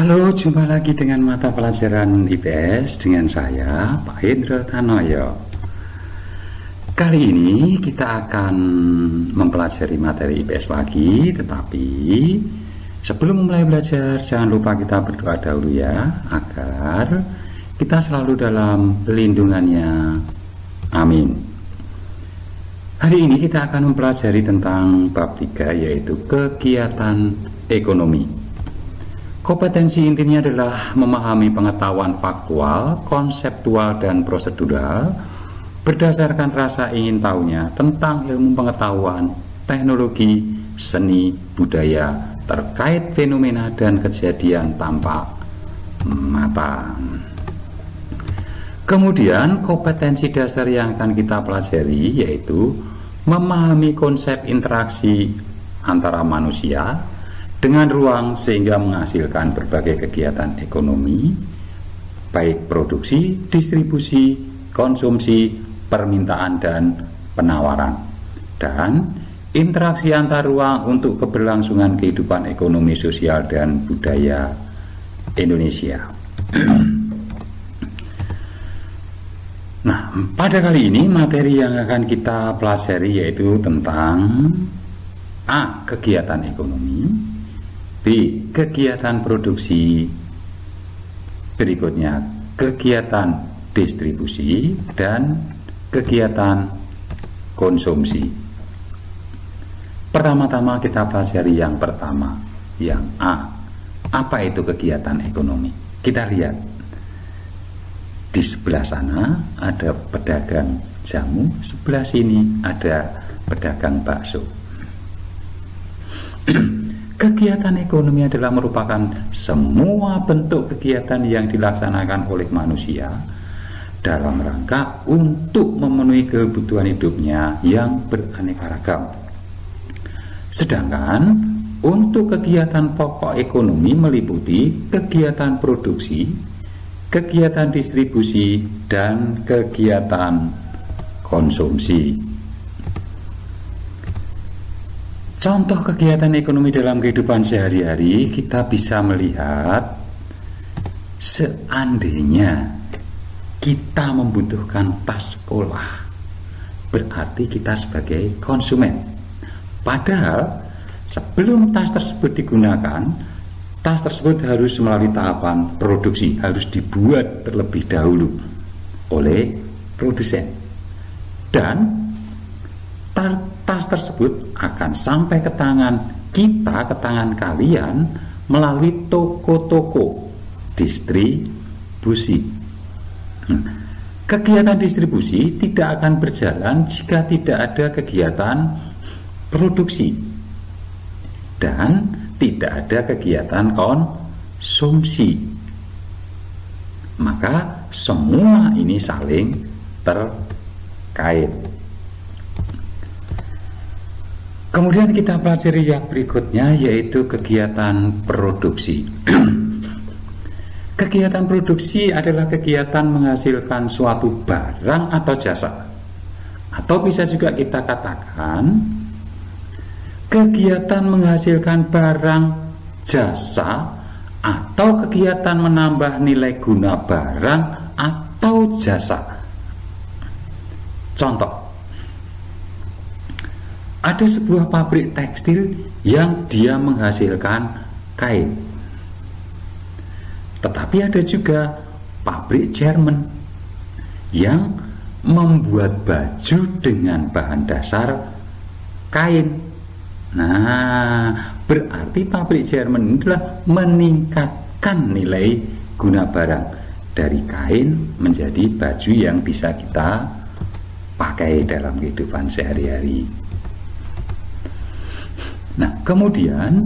Halo, jumpa lagi dengan mata pelajaran IPS dengan saya, Pak Hendro Tanoyo. Kali ini kita akan mempelajari materi IPS lagi, tetapi sebelum mulai belajar, jangan lupa kita berdoa dahulu ya, agar kita selalu dalam lindungannya. Amin. Hari ini kita akan mempelajari tentang bab 3, yaitu kegiatan ekonomi. Kompetensi intinya adalah memahami pengetahuan faktual, konseptual, dan prosedural berdasarkan rasa ingin tahunya tentang ilmu pengetahuan, teknologi, seni, budaya terkait fenomena dan kejadian tanpa mata. Kemudian kompetensi dasar yang akan kita pelajari yaitu memahami konsep interaksi antara manusia dengan ruang sehingga menghasilkan berbagai kegiatan ekonomi, baik produksi, distribusi, konsumsi, permintaan, dan penawaran, dan interaksi antar ruang untuk keberlangsungan kehidupan ekonomi, sosial, dan budaya Indonesia. Nah, pada kali ini materi yang akan kita pelajari yaitu tentang A. Kegiatan ekonomi, B. Kegiatan produksi, berikutnya kegiatan distribusi, dan kegiatan konsumsi. Pertama-tama kita pelajari yang pertama, yang A. Apa itu kegiatan ekonomi? Kita lihat di sebelah sana ada pedagang jamu, sebelah sini ada pedagang bakso. Kegiatan ekonomi adalah merupakan semua bentuk kegiatan yang dilaksanakan oleh manusia dalam rangka untuk memenuhi kebutuhan hidupnya yang beraneka ragam. Sedangkan untuk kegiatan pokok ekonomi meliputi kegiatan produksi, kegiatan distribusi, dan kegiatan konsumsi. Contoh kegiatan ekonomi dalam kehidupan sehari-hari kita bisa melihat seandainya kita membutuhkan tas sekolah, berarti kita sebagai konsumen. Padahal sebelum tas tersebut digunakan, tas tersebut harus melalui tahapan produksi, harus dibuat terlebih dahulu oleh produsen. Dan tas tersebut akan sampai ke tangan kita, ke tangan kalian melalui toko-toko distribusi. Kegiatan distribusi tidak akan berjalan jika tidak ada kegiatan produksi dan tidak ada kegiatan konsumsi. Maka semua ini saling terkait. Kemudian kita pelajari yang berikutnya yaitu kegiatan produksi. Kegiatan produksi adalah kegiatan menghasilkan suatu barang atau jasa. Atau bisa juga kita katakan kegiatan menghasilkan barang, jasa, atau kegiatan menambah nilai guna barang atau jasa. Contoh, ada sebuah pabrik tekstil yang dia menghasilkan kain. Tetapi ada juga pabrik Jerman yang membuat baju dengan bahan dasar kain. Nah, berarti pabrik Jerman adalah meningkatkan nilai guna barang dari kain menjadi baju yang bisa kita pakai dalam kehidupan sehari-hari. Nah, kemudian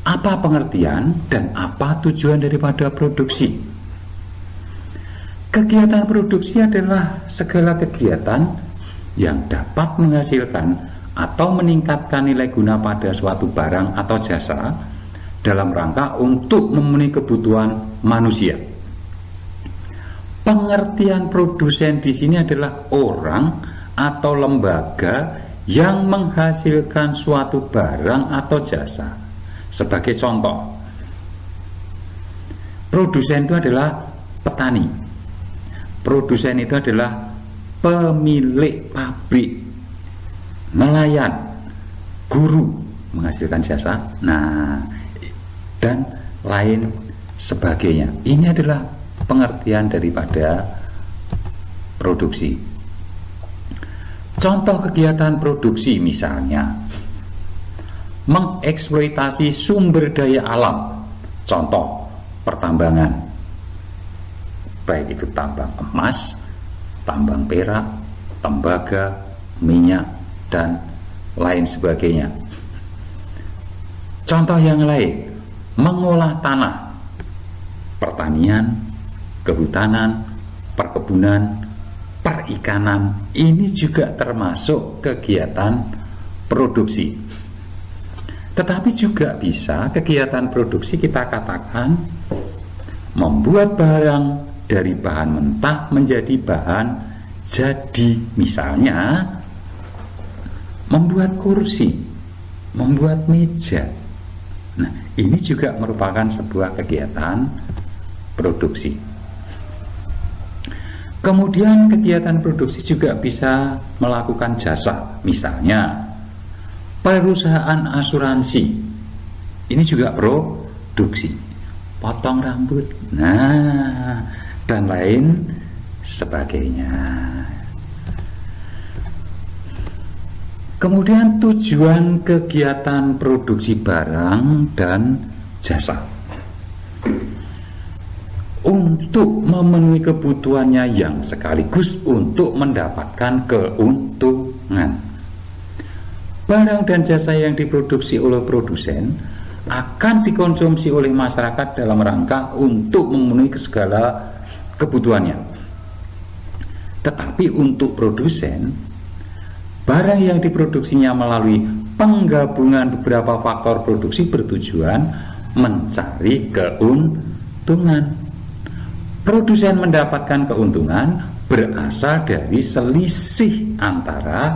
apa pengertian dan apa tujuan daripada produksi? Kegiatan produksi adalah segala kegiatan yang dapat menghasilkan atau meningkatkan nilai guna pada suatu barang atau jasa dalam rangka untuk memenuhi kebutuhan manusia. Pengertian produsen di sini adalah orang atau lembaga yang menghasilkan suatu barang atau jasa. Sebagai contoh, Produsen itu adalah petani. Produsen itu adalah pemilik pabrik, nelayan, guru menghasilkan jasa. Nah, dan lain sebagainya. Ini adalah pengertian daripada produksi. Contoh kegiatan produksi misalnya mengeksploitasi sumber daya alam. Contoh pertambangan, baik itu tambang emas, tambang perak, tembaga, minyak, dan lain sebagainya. Contoh yang lain, mengolah tanah, pertanian, kehutanan, perkebunan, perikanan. Ini juga termasuk kegiatan produksi. Tetapi juga bisa kegiatan produksi kita katakan membuat barang dari bahan mentah menjadi bahan jadi. Misalnya membuat kursi, membuat meja. Nah, ini juga merupakan sebuah kegiatan produksi. Kemudian kegiatan produksi juga bisa melakukan jasa. Misalnya perusahaan asuransi, ini juga produksi. Potong rambut, nah, dan lain sebagainya. Kemudian tujuan kegiatan produksi barang dan jasa untuk memenuhi kebutuhannya yang sekaligus untuk mendapatkan keuntungan. Barang dan jasa yang diproduksi oleh produsen akan dikonsumsi oleh masyarakat dalam rangka untuk memenuhi segala kebutuhannya. Tetapi untuk produsen, barang yang diproduksinya melalui penggabungan beberapa faktor produksi bertujuan mencari keuntungan. Produsen mendapatkan keuntungan berasal dari selisih antara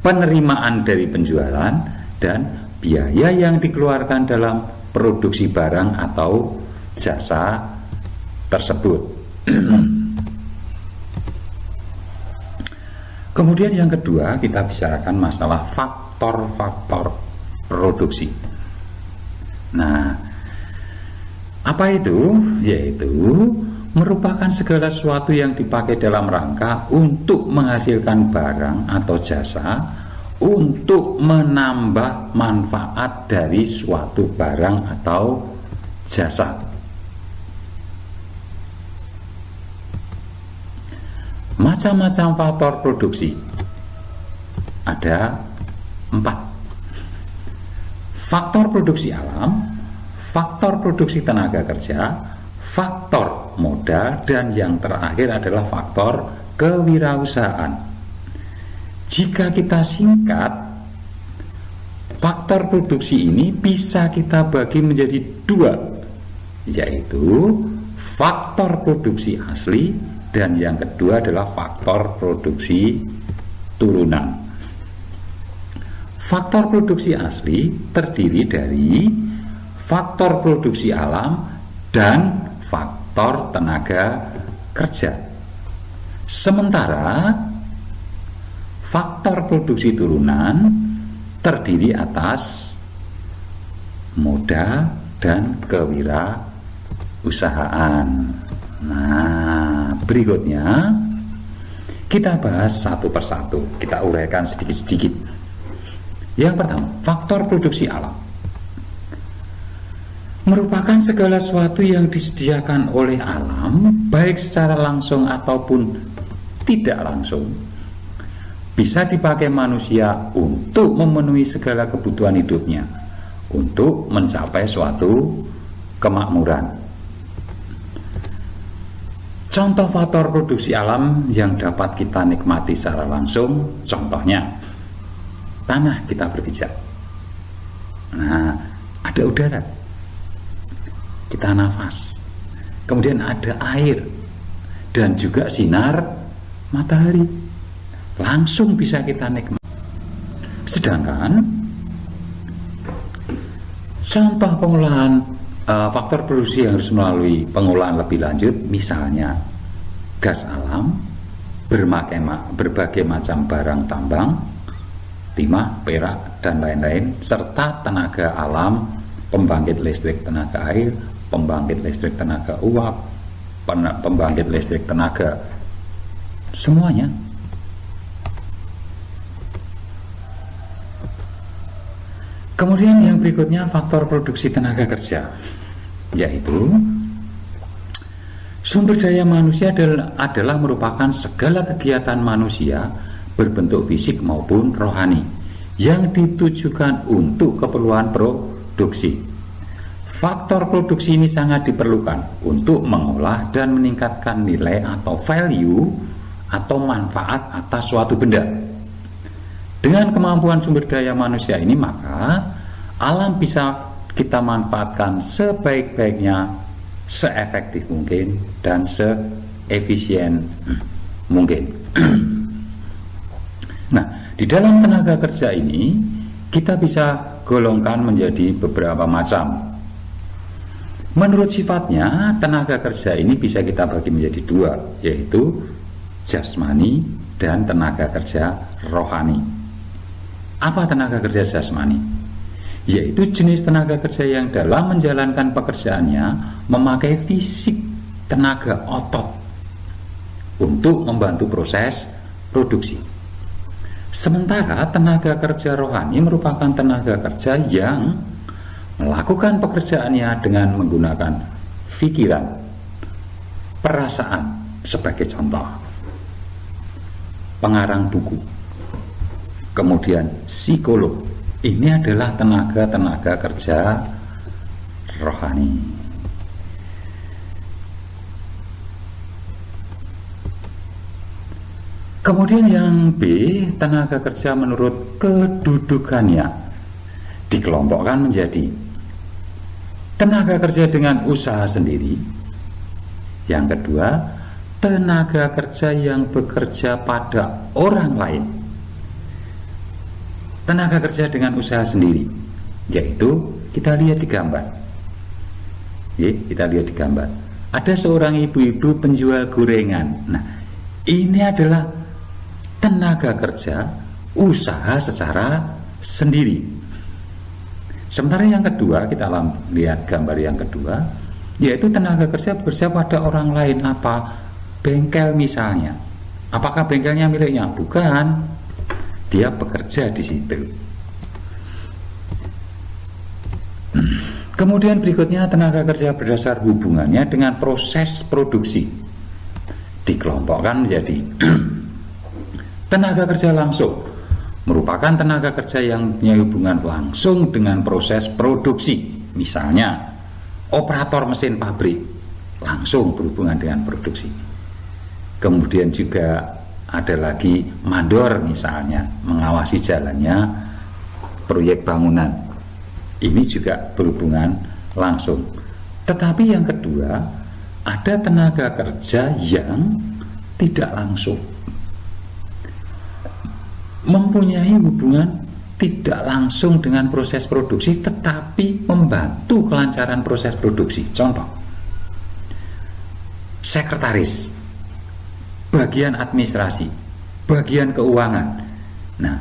penerimaan dari penjualan dan biaya yang dikeluarkan dalam produksi barang atau jasa tersebut. Kemudian yang kedua, kita bicarakan masalah faktor-faktor produksi. Nah, apa itu? Yaitu merupakan segala sesuatu yang dipakai dalam rangka untuk menghasilkan barang atau jasa untuk menambah manfaat dari suatu barang atau jasa. Macam-macam faktor produksi ada 4. Faktor produksi alam, faktor produksi tenaga kerja, faktor modal, dan yang terakhir adalah faktor kewirausahaan. Jika kita singkat, faktor produksi ini bisa kita bagi menjadi 2, yaitu faktor produksi asli dan yang kedua adalah faktor produksi turunan. Faktor produksi asli terdiri dari faktor produksi alam dan faktor tenaga kerja. Sementara faktor produksi turunan terdiri atas modal dan kewirausahaan. Nah, berikutnya kita bahas satu persatu, kita uraikan sedikit-sedikit. Yang pertama, faktor produksi alam merupakan segala sesuatu yang disediakan oleh alam, baik secara langsung ataupun tidak langsung. Bisa dipakai manusia untuk memenuhi segala kebutuhan hidupnya, untuk mencapai suatu kemakmuran. Contoh faktor produksi alam yang dapat kita nikmati secara langsung, contohnya tanah, kita berpijak. Nah, ada udara, kita nafas. Kemudian ada air dan juga sinar matahari, langsung bisa kita nikmati. Sedangkan contoh pengolahan faktor produksi yang harus melalui pengolahan lebih lanjut, misalnya gas alam, berbagai macam barang tambang, timah, perak, dan lain-lain, serta tenaga alam, pembangkit listrik tenaga air, pembangkit listrik tenaga uap, pembangkit listrik tenaga, semuanya. Kemudian yang berikutnya faktor produksi tenaga kerja, yaitu sumber daya manusia adalah merupakan segala kegiatan manusia berbentuk fisik maupun rohani yang ditujukan untuk keperluan produksi. Faktor produksi ini sangat diperlukan untuk mengolah dan meningkatkan nilai atau value atau manfaat atas suatu benda. Dengan kemampuan sumber daya manusia ini, maka alam bisa kita manfaatkan sebaik-baiknya, seefektif mungkin, dan seefisien mungkin. Nah, di dalam tenaga kerja ini kita bisa golongkan menjadi beberapa macam. Menurut sifatnya, tenaga kerja ini bisa kita bagi menjadi dua, yaitu jasmani dan tenaga kerja rohani. Apa tenaga kerja jasmani? Yaitu jenis tenaga kerja yang dalam menjalankan pekerjaannya memakai fisik, tenaga otot untuk membantu proses produksi. Sementara tenaga kerja rohani merupakan tenaga kerja yang melakukan pekerjaannya dengan menggunakan pikiran, perasaan. Sebagai contoh, pengarang buku, kemudian psikolog, ini adalah tenaga kerja rohani. Kemudian yang B, tenaga kerja menurut kedudukannya dikelompokkan menjadi tenaga kerja dengan usaha sendiri. Yang kedua, tenaga kerja yang bekerja pada orang lain. Tenaga kerja dengan usaha sendiri, yaitu kita lihat di gambar. Kita lihat di gambar. Ada seorang ibu-ibu penjual gorengan. Nah, ini adalah tenaga kerja usaha secara sendiri. Sementara yang kedua, kita lihat gambar yang kedua, yaitu tenaga kerja bekerja pada orang lain. Apa? Bengkel misalnya. Apakah bengkelnya miliknya? Bukan. Dia bekerja di situ. Kemudian berikutnya tenaga kerja berdasar hubungannya dengan proses produksi. Dikelompokkan menjadi tenaga kerja langsung, merupakan tenaga kerja yang punya hubungan langsung dengan proses produksi. Misalnya operator mesin pabrik, langsung berhubungan dengan produksi. Kemudian juga ada lagi mandor misalnya, mengawasi jalannya proyek bangunan. Ini juga berhubungan langsung. Tetapi yang kedua, ada tenaga kerja yang tidak langsung, mempunyai hubungan tidak langsung dengan proses produksi, tetapi membantu kelancaran proses produksi. Contoh, sekretaris, bagian administrasi, bagian keuangan. Nah,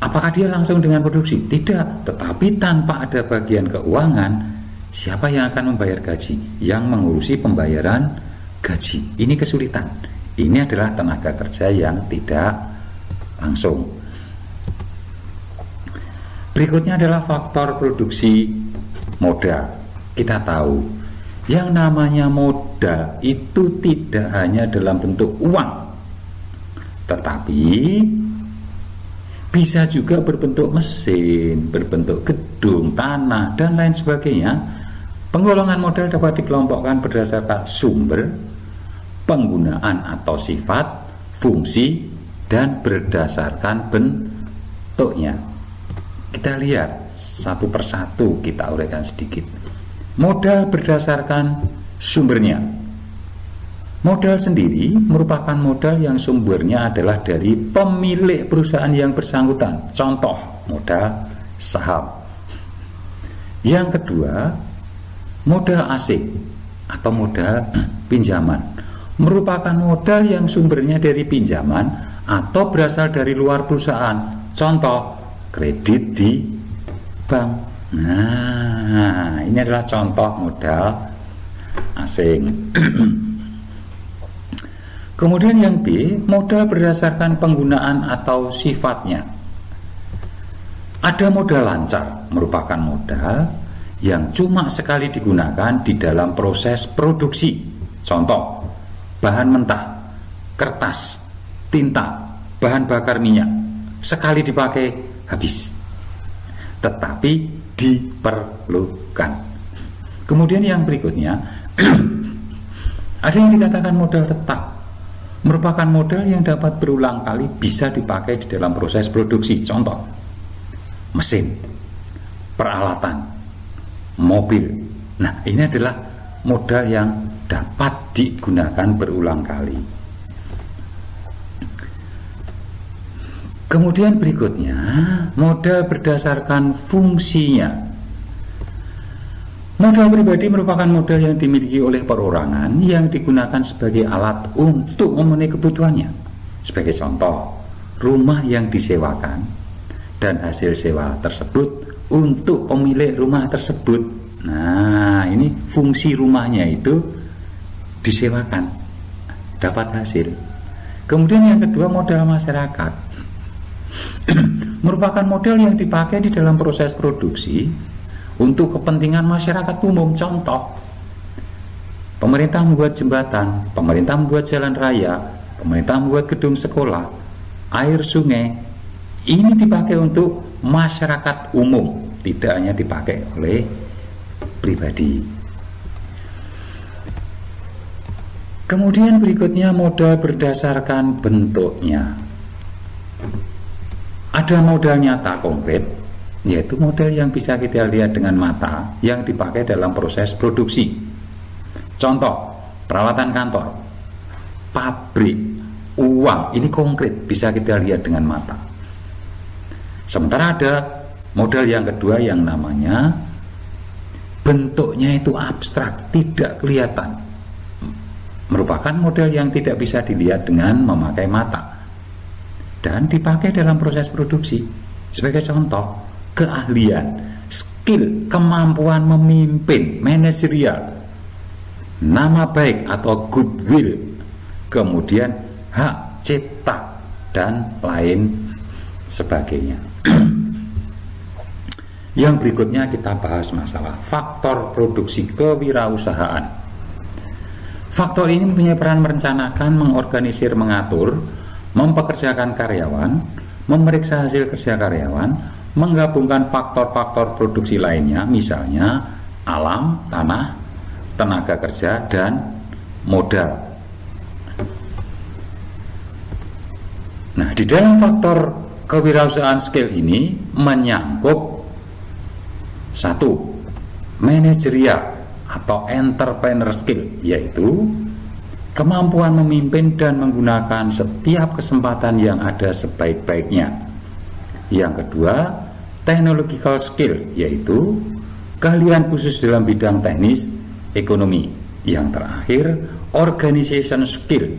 apakah dia langsung dengan produksi? Tidak, tetapi tanpa ada bagian keuangan, siapa yang akan membayar gaji? Yang mengurusi pembayaran gaji. Ini kesulitan. Ini adalah tenaga kerja yang tidak langsung. Berikutnya adalah faktor produksi modal. Kita tahu yang namanya modal itu tidak hanya dalam bentuk uang, tetapi bisa juga berbentuk mesin, berbentuk gedung, tanah, dan lain sebagainya. Penggolongan modal dapat dikelompokkan berdasarkan sumber, penggunaan atau sifat, fungsi, dan berdasarkan bentuknya. Kita lihat satu persatu, kita uraikan sedikit. Modal berdasarkan sumbernya. Modal sendiri merupakan modal yang sumbernya adalah dari pemilik perusahaan yang bersangkutan. Contoh, modal saham. Yang kedua, Modal asing atau modal pinjaman merupakan modal yang sumbernya dari pinjaman atau berasal dari luar perusahaan. Contoh, kredit di bank. Nah, ini adalah contoh modal asing. Kemudian yang B, modal berdasarkan penggunaan atau sifatnya. Ada modal lancar, merupakan modal yang cuma sekali digunakan di dalam proses produksi. Contoh, bahan mentah, kertas, tinta, bahan bakar minyak, sekali dipakai habis, tetapi diperlukan. Kemudian yang berikutnya ada yang dikatakan modal tetap, merupakan modal yang dapat berulang kali bisa dipakai di dalam proses produksi. Contoh, mesin, peralatan, mobil. Nah, ini adalah modal yang dapat digunakan berulang kali. Kemudian berikutnya, modal berdasarkan fungsinya. Modal pribadi merupakan modal yang dimiliki oleh perorangan yang digunakan sebagai alat untuk memenuhi kebutuhannya. Sebagai contoh, rumah yang disewakan dan hasil sewa tersebut untuk pemilik rumah tersebut. Nah, ini fungsi rumahnya itu disewakan, dapat hasil. Kemudian yang kedua, modal masyarakat merupakan modal yang dipakai di dalam proses produksi untuk kepentingan masyarakat umum. Contoh, pemerintah membuat jembatan, pemerintah membuat jalan raya, pemerintah membuat gedung sekolah, air sungai. Ini dipakai untuk masyarakat umum, tidak hanya dipakai oleh pribadi. Kemudian berikutnya, modal berdasarkan bentuknya. Ada modal nyata konkret, yaitu modal yang bisa kita lihat dengan mata yang dipakai dalam proses produksi. Contoh, peralatan kantor, pabrik, uang, ini konkret, bisa kita lihat dengan mata. Sementara ada modal yang kedua yang namanya bentuknya itu abstrak, tidak kelihatan, merupakan modal yang tidak bisa dilihat dengan memakai mata dan dipakai dalam proses produksi. Sebagai contoh, keahlian, skill, kemampuan memimpin, manajerial, nama baik atau goodwill, kemudian hak cipta, dan lain sebagainya. Yang berikutnya kita bahas masalah faktor produksi kewirausahaan. Faktor ini mempunyai peran merencanakan, mengorganisir, mengatur, mempekerjakan karyawan, memeriksa hasil kerja karyawan, menggabungkan faktor-faktor produksi lainnya, misalnya alam, tanah, tenaga kerja, dan modal. Nah, di dalam faktor kewirausahaan skill ini menyangkut satu, manajerial atau entrepreneur skill, yaitu kemampuan memimpin dan menggunakan setiap kesempatan yang ada sebaik-baiknya. Yang kedua, technological skill, yaitu keahlian khusus dalam bidang teknis ekonomi. Yang terakhir, organization skill,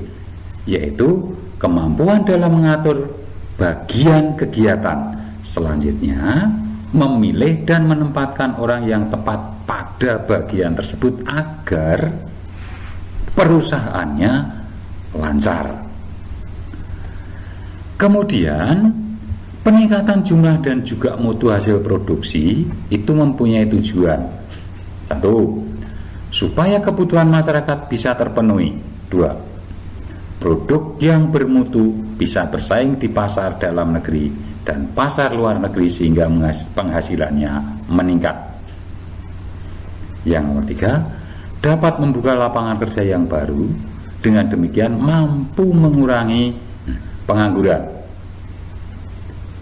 yaitu kemampuan dalam mengatur bagian kegiatan. Selanjutnya, memilih dan menempatkan orang yang tepat pada bagian tersebut agar perusahaannya lancar. Kemudian, peningkatan jumlah dan juga mutu hasil produksi itu mempunyai tujuan. Satu, supaya kebutuhan masyarakat bisa terpenuhi. Dua, produk yang bermutu bisa bersaing di pasar dalam negeri dan pasar luar negeri sehingga penghasilannya meningkat. Yang nomor tiga, dapat membuka lapangan kerja yang baru, dengan demikian mampu mengurangi pengangguran.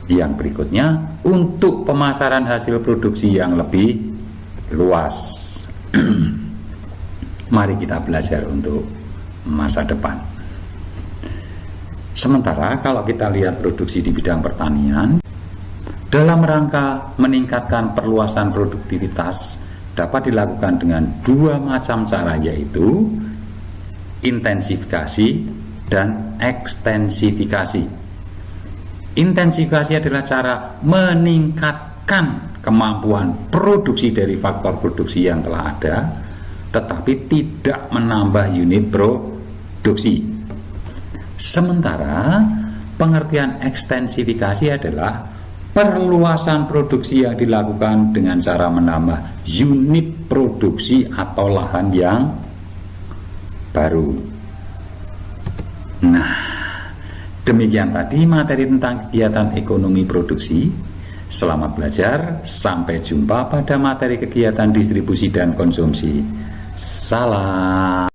Yang berikutnya, untuk pemasaran hasil produksi yang lebih luas. Mari kita belajar untuk masa depan. Sementara kalau kita lihat produksi di bidang pertanian, dalam rangka meningkatkan perluasan produktivitas dapat dilakukan dengan dua macam cara, yaitu intensifikasi dan ekstensifikasi. Intensifikasi adalah cara meningkatkan kemampuan produksi dari faktor produksi yang telah ada, tetapi tidak menambah unit produksi. Sementara pengertian ekstensifikasi adalah perluasan produksi yang dilakukan dengan cara menambah unit produksi atau lahan yang baru. Nah, demikian tadi materi tentang kegiatan ekonomi produksi. Selamat belajar, sampai jumpa pada materi kegiatan distribusi dan konsumsi. Salam.